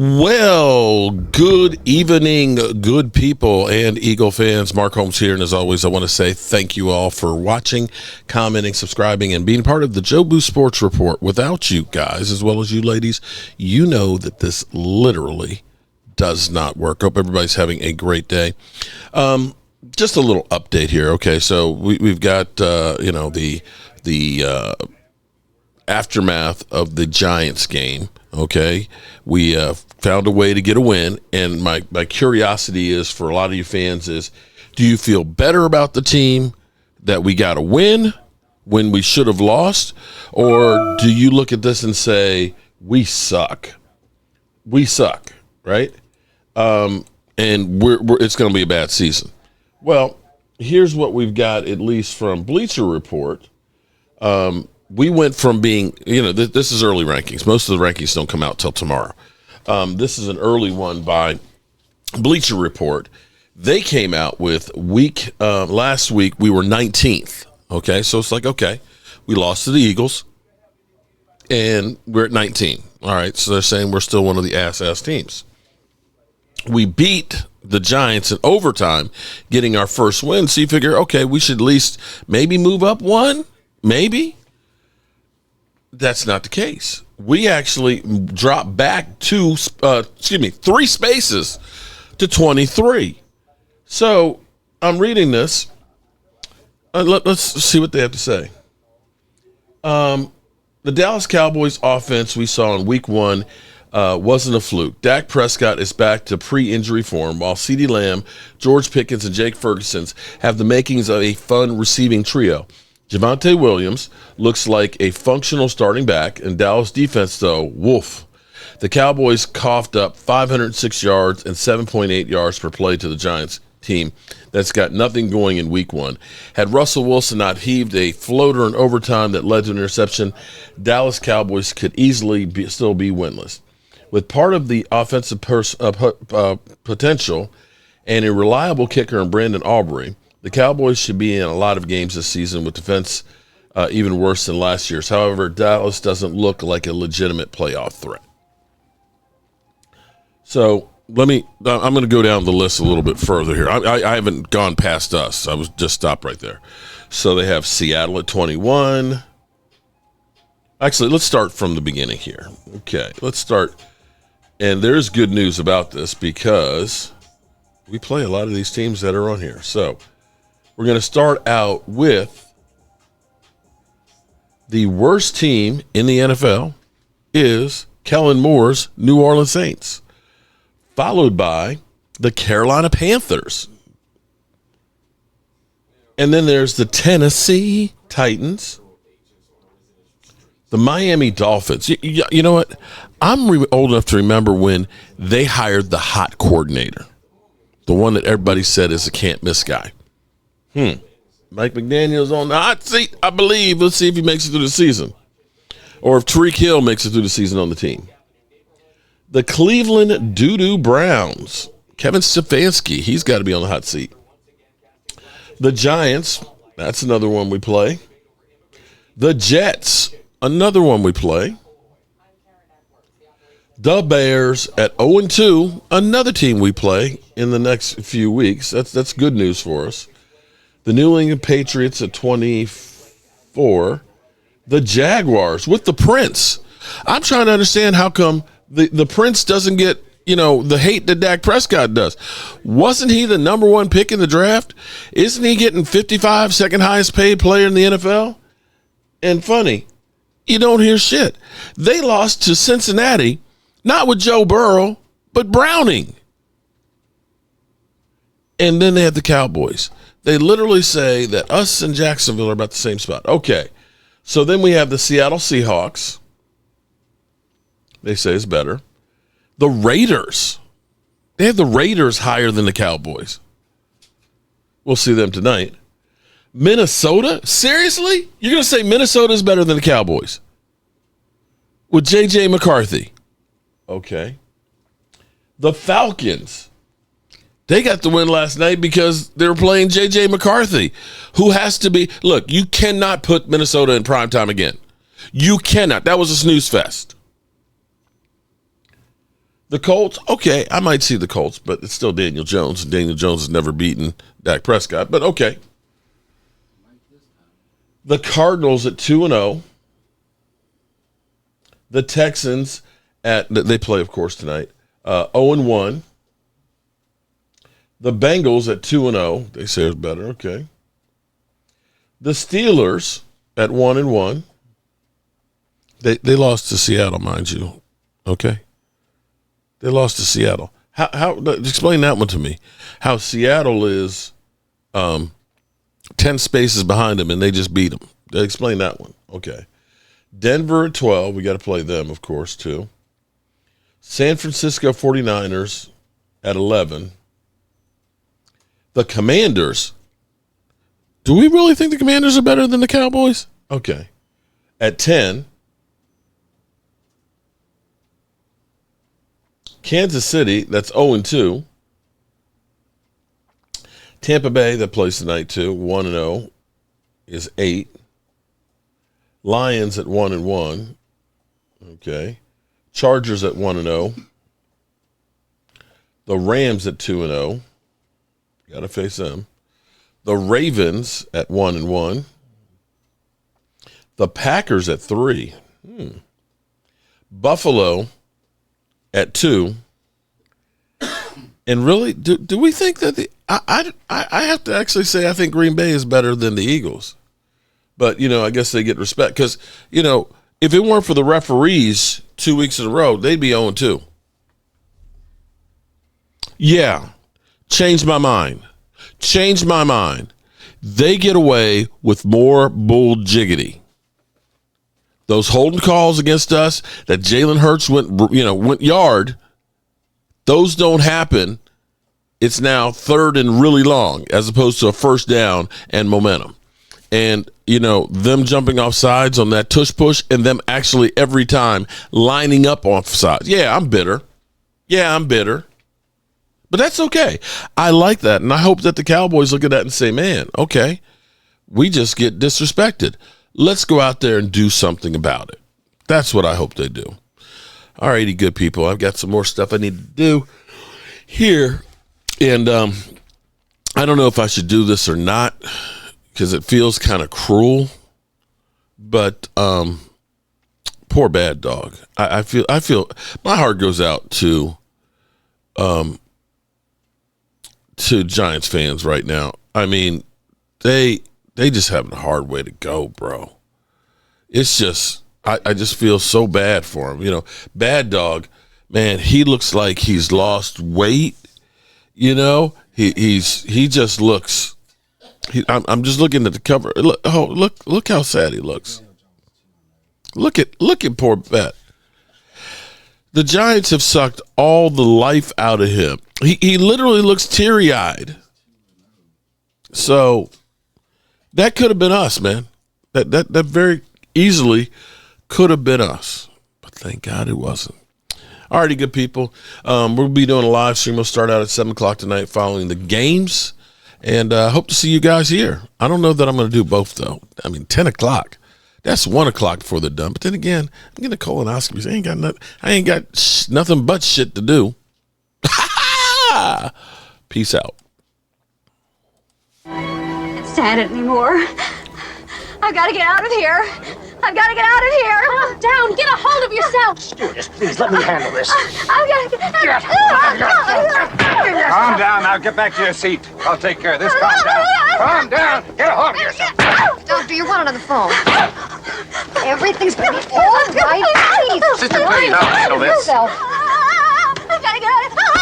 Well, good evening, good people and Eagle fans. Mark Holmes here, and as always, I want to say thank you all for watching, commenting, subscribing, and being part of the Jobu Sports Report. Without you guys, as well as you ladies, you know that this literally does not work. Hope everybody's having a great day. Just a little update here. Okay, so we've got the aftermath of the Giants game. Okay, we found a way to get a win, and my curiosity is for a lot of you fans is, do you feel better about the team that we got a win when we should have lost, or do you look at this and say we suck, right? And it's going to be a bad season. Well, here's what we've got, at least from Bleacher Report. We went from being, this is early rankings. Most of the rankings don't come out till tomorrow. This is an early one by Bleacher Report. They came out with last week we were 19th. Okay, so it's like, okay, we lost to the Eagles, and we're at 19. All right, so they're saying we're still one of the ass teams. We beat the Giants in overtime, getting our first win. So you figure, okay, we should at least maybe move up one, maybe. That's not the case. We actually dropped back 3 spaces to 23. So I'm reading this. Let's see what they have to say. The Dallas Cowboys offense we saw in week 1 wasn't a fluke. Dak Prescott is back to pre-injury form, while CeeDee Lamb, George Pickens, and Jake Ferguson have the makings of a fun receiving trio. Javonte Williams looks like a functional starting back, and Dallas defense, though, woof. The Cowboys coughed up 506 yards and 7.8 yards per play to the Giants team that's got nothing going in week 1. Had Russell Wilson not heaved a floater in overtime that led to an interception, Dallas Cowboys could easily still be winless. With part of the offensive potential and a reliable kicker in Brandon Aubrey, the Cowboys should be in a lot of games this season with defense even worse than last year's. However, Dallas doesn't look like a legitimate playoff threat. So I'm going to go down the list a little bit further here. I haven't gone past us. I was just stopped right there. So they have Seattle at 21. Actually, let's start from the beginning here. Okay, let's start. And there's good news about this because we play a lot of these teams that are on here. So we're going to start out with the worst team in the NFL is Kellen Moore's New Orleans Saints, followed by the Carolina Panthers. And then there's the Tennessee Titans, the Miami Dolphins. You know what? I'm old enough to remember when they hired the hot coordinator, the one that everybody said is a can't-miss guy. Mike McDaniel's on the hot seat, I believe. Let's see if he makes it through the season, or if Tyreek Hill makes it through the season on the team. The Cleveland Doo-Doo Browns, Kevin Stefanski, he's got to be on the hot seat. The Giants, that's another one we play. The Jets, another one we play. The Bears at 0-2, another team we play in the next few weeks. That's good news for us. The New England Patriots at 24. The Jaguars with the Prince. I'm trying to understand how come the Prince doesn't get, the hate that Dak Prescott does. Wasn't he the number 1 pick in the draft? Isn't he getting 55, second highest paid player in the NFL? And funny, you don't hear shit. They lost to Cincinnati, not with Joe Burrow, but Browning. And then they have the Cowboys. They literally say that us and Jacksonville are about the same spot. Okay, so then we have the Seattle Seahawks. They say it's better. The Raiders. They have the Raiders higher than the Cowboys. We'll see them tonight. Minnesota? Seriously? You're going to say Minnesota is better than the Cowboys? With J.J. McCarthy. Okay. The Falcons. They got the win last night because they were playing J.J. McCarthy, who has to be, look, you cannot put Minnesota in primetime again. You cannot. That was a snooze fest. The Colts, okay, I might see the Colts, but it's still Daniel Jones. Daniel Jones has never beaten Dak Prescott, but okay. The Cardinals at 2-0. The Texans they play, of course, tonight, 0-1. The Bengals at 2-0. They say it's better, okay. The Steelers at 1-1. They lost to Seattle, mind you, okay. They lost to Seattle. How explain that one to me? How Seattle is 10 spaces behind them and they just beat them. Explain that one. Okay. Denver at 12. We got to play them, of course, too. San Francisco 49ers at 11. The Commanders. Do we really think the Commanders are better than the Cowboys? Okay. At 10. Kansas City, that's 0-2. Tampa Bay, that plays tonight too, 1-0, is 8. Lions at 1-1. Okay. Chargers at 1-0. The Rams at 2-0. Got to face them. The Ravens at 1-1. The Packers at 3. Buffalo at 2. And really, do we think that I have to actually say I think Green Bay is better than the Eagles. But, I guess they get respect because, if it weren't for the referees 2 weeks in a row, they'd be 0-2. Yeah. Changed my mind. They get away with more bull jiggity. Those holding calls against us that Jalen Hurts went yard, those don't happen. It's now third and really long as opposed to a first down and momentum. And, them jumping off sides on that tush push and them actually every time lining up off sides. Yeah, I'm bitter. But that's okay. I like that. And I hope that the Cowboys look at that and say, man, okay, we just get disrespected. Let's go out there and do something about it. That's what I hope they do. All righty, good people. I've got some more stuff I need to do here. And I don't know if I should do this or not because it feels kind of cruel. But poor Bad Dog. I feel my heart goes out to Giants fans right now. I mean, they just having a hard way to go, bro. It's just I just feel so bad for him. Bad Dog, man, he looks like he's lost weight. He just looks. I'm just looking at the cover. Look how sad he looks. Look at poor Bad. The Giants have sucked all the life out of him. He literally looks teary-eyed. So that could have been us, man. That very easily could have been us. But thank God it wasn't. All righty, good people. We'll be doing a live stream. We'll start out at 7 o'clock tonight following the games. And hope to see you guys here. I don't know that I'm going to do both, though. 10 o'clock. That's 1 o'clock before they're done. But then again, I'm getting a colonoscopy. I ain't got nothing but shit to do. Peace out. I can't stand it anymore. I've got to get out of here. Calm down. Get a hold of yourself. Stewardess, please let me handle this. I've got to get Calm down. Now get back to your seat. I'll take care of this. Calm down. Get a hold of yourself. Doctor, you're one on the phone. Everything's gonna be all right. Please, Sister, please, I'll handle this. yourself. I've got to get out of here.